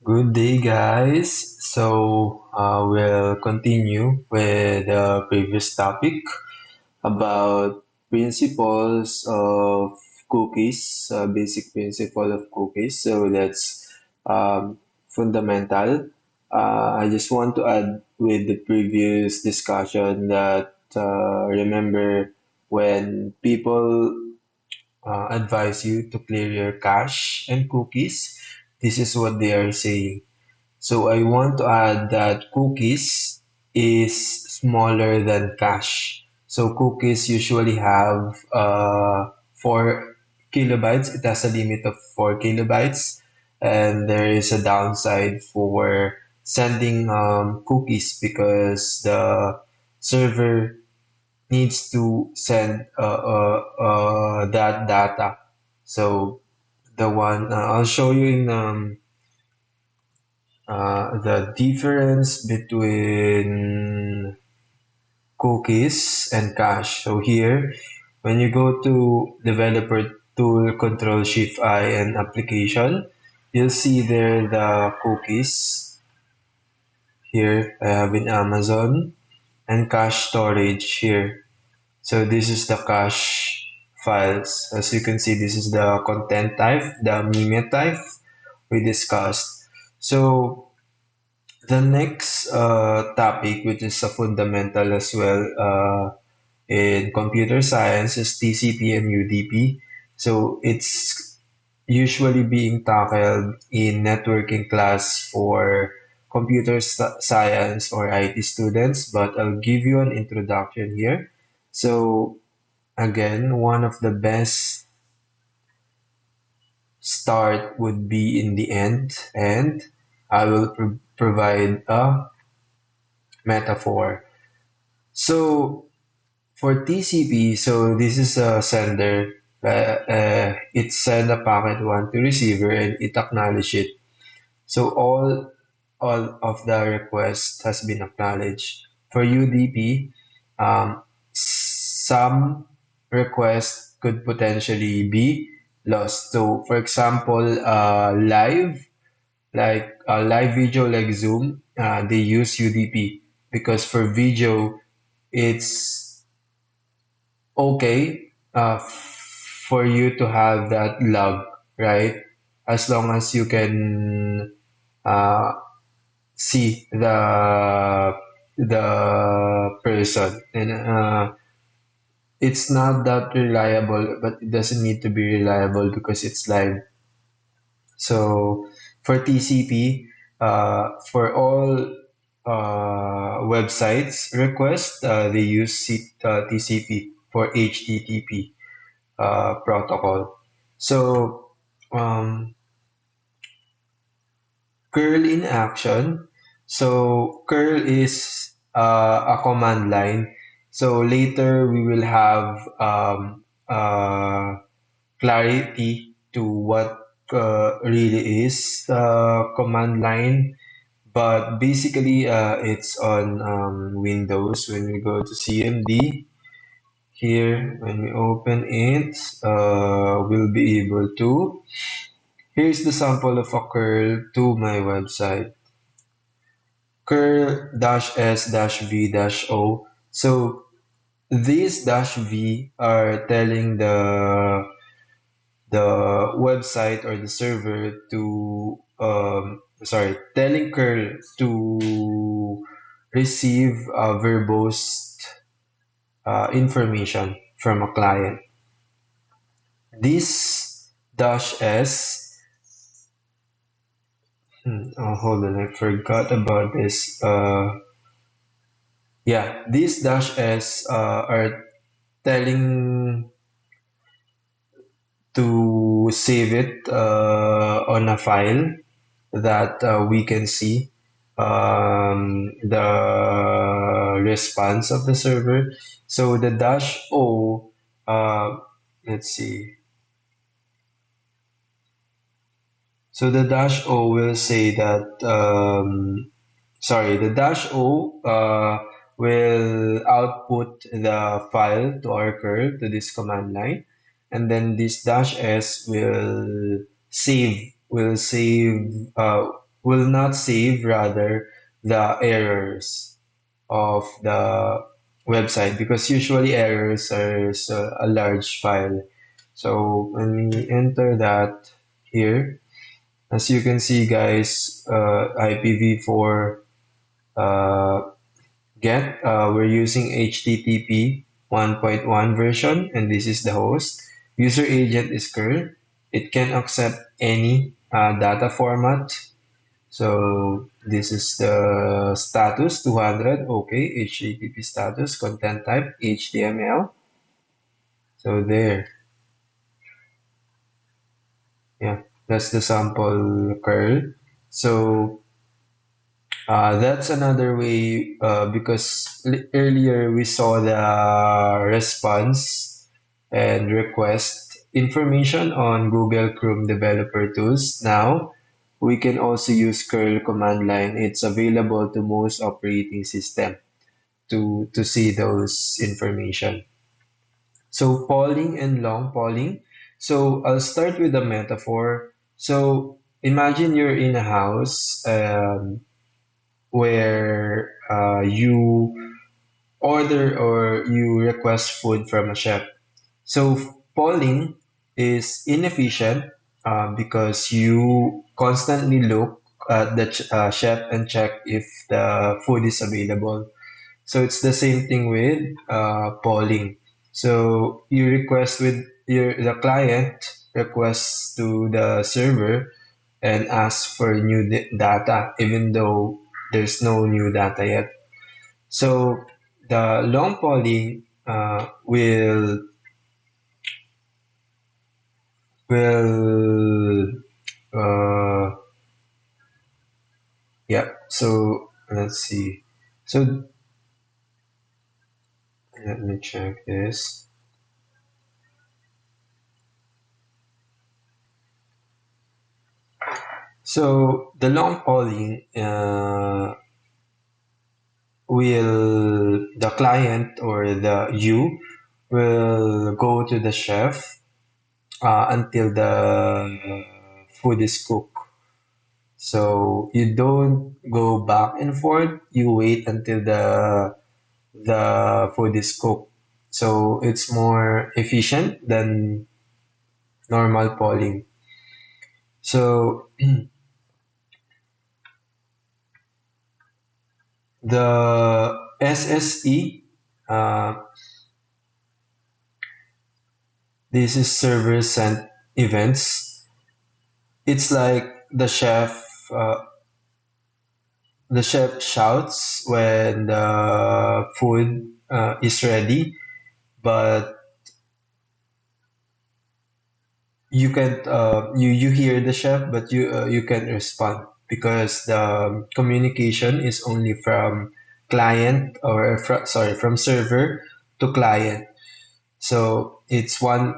Good day, guys. We'll continue with the previous topic about principles of cookies, basic principle of cookies. So that's fundamental. I just want to add with the previous discussion that remember when people advise you to clear your cache and cookies, this is what they are saying. So I want to add that cookies is smaller than cache. So cookies usually have 4 kilobytes. It has a limit of 4 kilobytes. And there is a downside for sending cookies because the server needs to send that data. So the one I'll show you in the difference between cookies and cache. So here, when you go to developer tool, control shift I and application, you'll see there the cookies. Here I have in Amazon and cache storage here. So this is the cache files. As you can see, this is the content type, the meme type we discussed. So the next topic, which is a fundamental as well in computer science, is TCP and UDP. So it's usually being tackled in networking class for science or IT students, but I'll give you an introduction here. So again, one of the best start would be in the end, and I will provide a metaphor. So for TCP, so this is a sender. It send a packet one to receiver and it acknowledge it. So all of the request has been acknowledged. For UDP, some requests could potentially be lost. So for example, live video like Zoom, they use UDP because for video it's okay for you to have that log, right? As long as you can uh, see the person, and it's not that reliable, but it doesn't need to be reliable because it's live. So for TCP, for all websites request, they use TCP for HTTP protocol. So curl in action. So curl is a command line. So later we will have clarity to what really is command line. But basically, it's on Windows. When we go to CMD, here, when we open it, we'll be able to. Here's the sample of a curl to my website. Curl -s-v-o. So these -v are telling the website or the server to telling curl to receive verbose information from a client. This dash s hold on, I forgot about this. Yeah, these dash s are telling to save it on a file that we can see the response of the server. So the dash O, uh, let's see. So the dash O will say that, the dash O will output the file to our curl to this command line, and then this dash S will save will not save rather the errors of the website, because usually errors are a large file. So when we enter that here, as you can see, guys, IPv4 uh, get, we're using HTTP 1.1 version, and this is the host. User agent is curl. It can accept any data format. So this is the status 200. Okay, HTTP status, content type HTML. So there, yeah, that's the sample curl. So that's another way, because earlier we saw the response and request information on Google Chrome Developer Tools. Now we can also use curl command line. It's available to most operating system to see those information. So polling and long polling. So I'll start with a metaphor. So imagine you're in a house. Where you order or you request food from a chef. So polling is inefficient because you constantly look at the chef and check if the food is available. So it's the same thing with polling. So you request with the client requests to the server and ask for new data, even though there's no new data yet. So the long polling will uh, yeah. So let's see. So let me check this. So the long polling will the client or the you will go to the chef until the food is cooked. So you don't go back and forth. You wait until the food is cooked. So it's more efficient than normal polling. So the SSE, uh, this is server sent events. It's like the chef shouts when the food is ready, but you can't you hear the chef, but you can't respond because the communication is only from client or sorry, from server to client. So it's a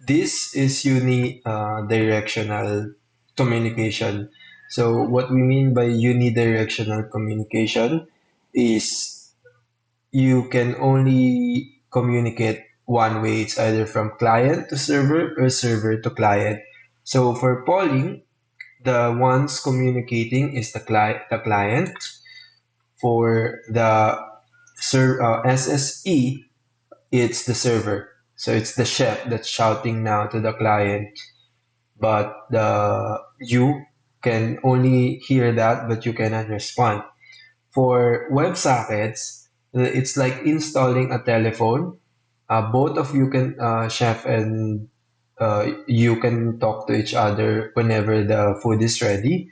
this is unidirectional communication. So what we mean by unidirectional communication is you can only communicate one way. It's either from client to server or server to client. So for polling, the ones communicating is the client. For the SSE, it's the server. So it's the chef that's shouting now to the client, but the you can only hear that, but you cannot respond. For WebSockets, it's like installing a telephone. Both of you can, chef and you can talk to each other whenever the food is ready,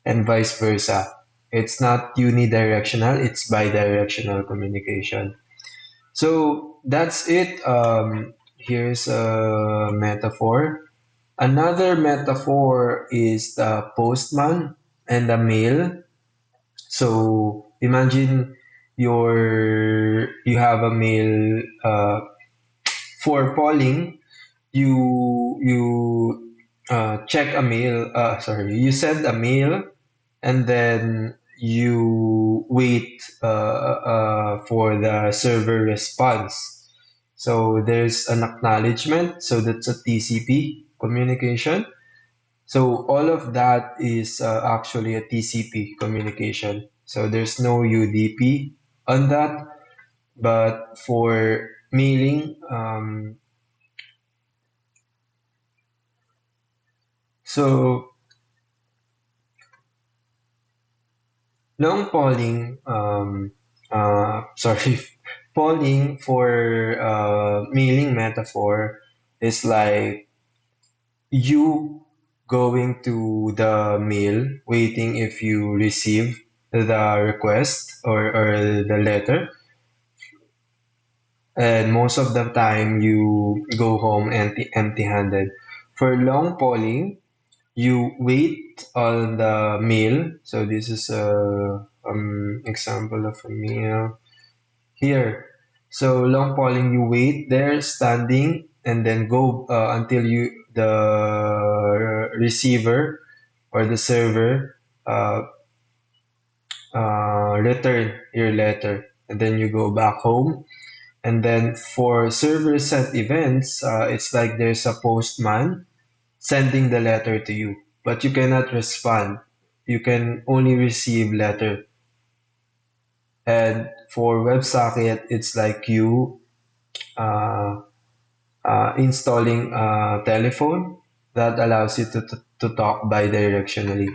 and vice versa. It's not unidirectional, it's bidirectional communication. So that's it. Here's a metaphor. Another metaphor is the postman and the mail. So imagine you have a mail for polling. You check a mail. Sorry, you send a mail and then you wait for the server response. So there's an acknowledgement. So that's a TCP communication. So all of that is actually a TCP communication. So there's no UDP on that, but for mailing, so long polling, sorry, polling for mailing metaphor is like you going to the mail, waiting if you receive the request or the letter, and most of the time you go home empty-handed. For long polling, you wait on the mail. So this is a example of a mail here. So long polling, you wait there standing and then go until you the receiver or the server uh, return your letter, and then you go back home. And then for server sent events, it's like there's a postman sending the letter to you, but you cannot respond. You can only receive letter. And for WebSocket, it's like you uh, installing a telephone that allows you to talk bi-directionally.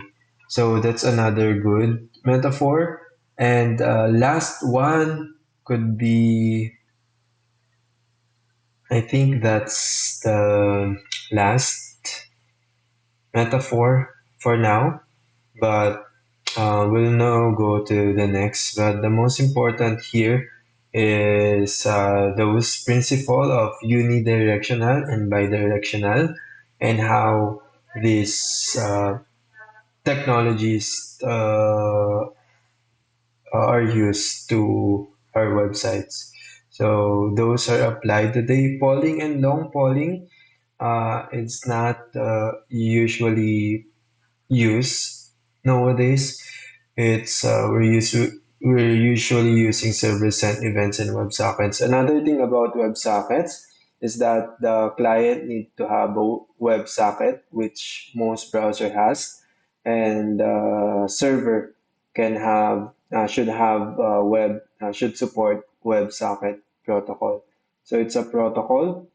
So that's another good metaphor. And last one could be, I think that's the last metaphor for now, but we'll now go to the next. But the most important here is those principle of unidirectional and bidirectional, and how these technologies are used to our websites. So those are applied today. Polling and long polling, it's not usually used nowadays. It's we're usually using server sent events and WebSockets. Another thing about WebSockets is that the client need to have a WebSocket, which most browser has, and server can have should have web should support WebSocket protocol. So it's a protocol,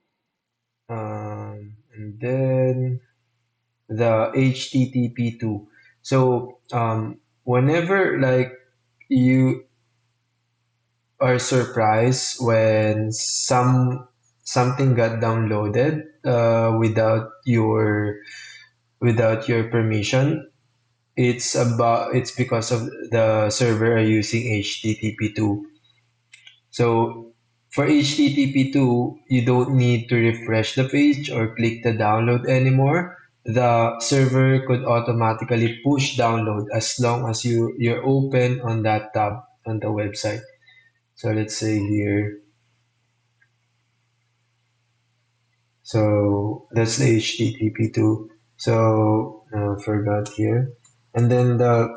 and then the HTTP2. So whenever like you are surprised when something got downloaded without your permission, it's because of the server are using HTTP2. So for HTTP2, you don't need to refresh the page or click the download anymore. The server could automatically push download as long as you're open on that tab on the website. So let's say here, so that's the HTTP2. So forgot here, and then the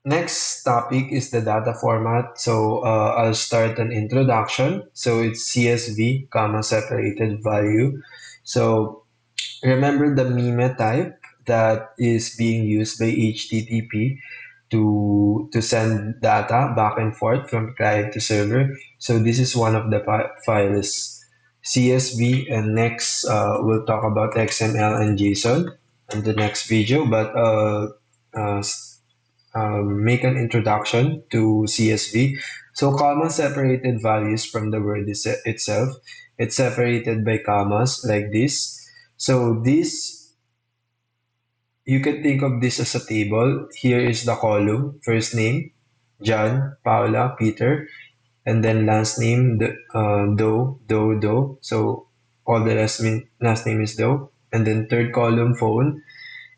next topic is the data format. So I'll start an introduction. So it's CSV, comma separated value. So remember the meme type that is being used by HTTP to send data back and forth from client to server. So this is one of the files, CSV, and next we'll talk about XML and JSON in the next video. But uh, make an introduction to CSV. So comma separated values from the word itself. It's separated by commas like this. So this, you can think of this as a table. Here is the column, first name, John, Paula, Peter, and then last name, Doe. So all the last name is Doe. And then third column, phone.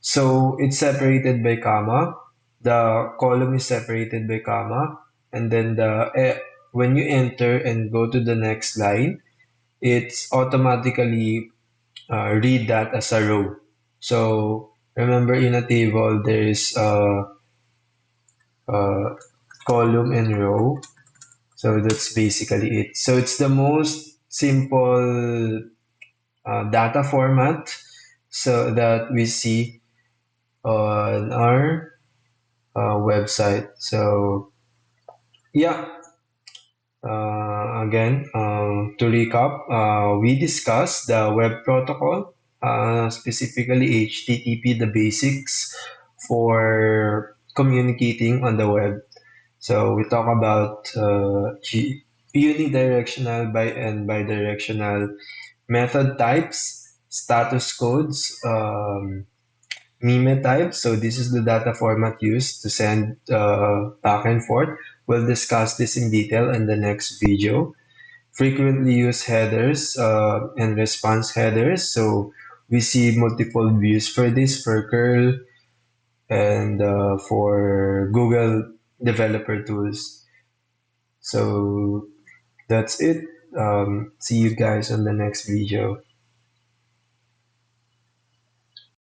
So it's separated by comma. The column is separated by comma, and then when you enter and go to the next line, it's automatically read that as a row. So remember, in a table there is a column and row. So that's basically it. So it's the most simple data format so that we see on our website. So yeah, again, to recap, we discussed the web protocol, specifically HTTP, the basics for communicating on the web. So we talk about unidirectional and bidirectional method types, status codes, meme types. So this is the data format used to send back and forth. We'll discuss this in detail in the next video. Frequently used headers and response headers. So we see multiple views for this for curl and for Google developer tools. So that's it. See you guys on the next video.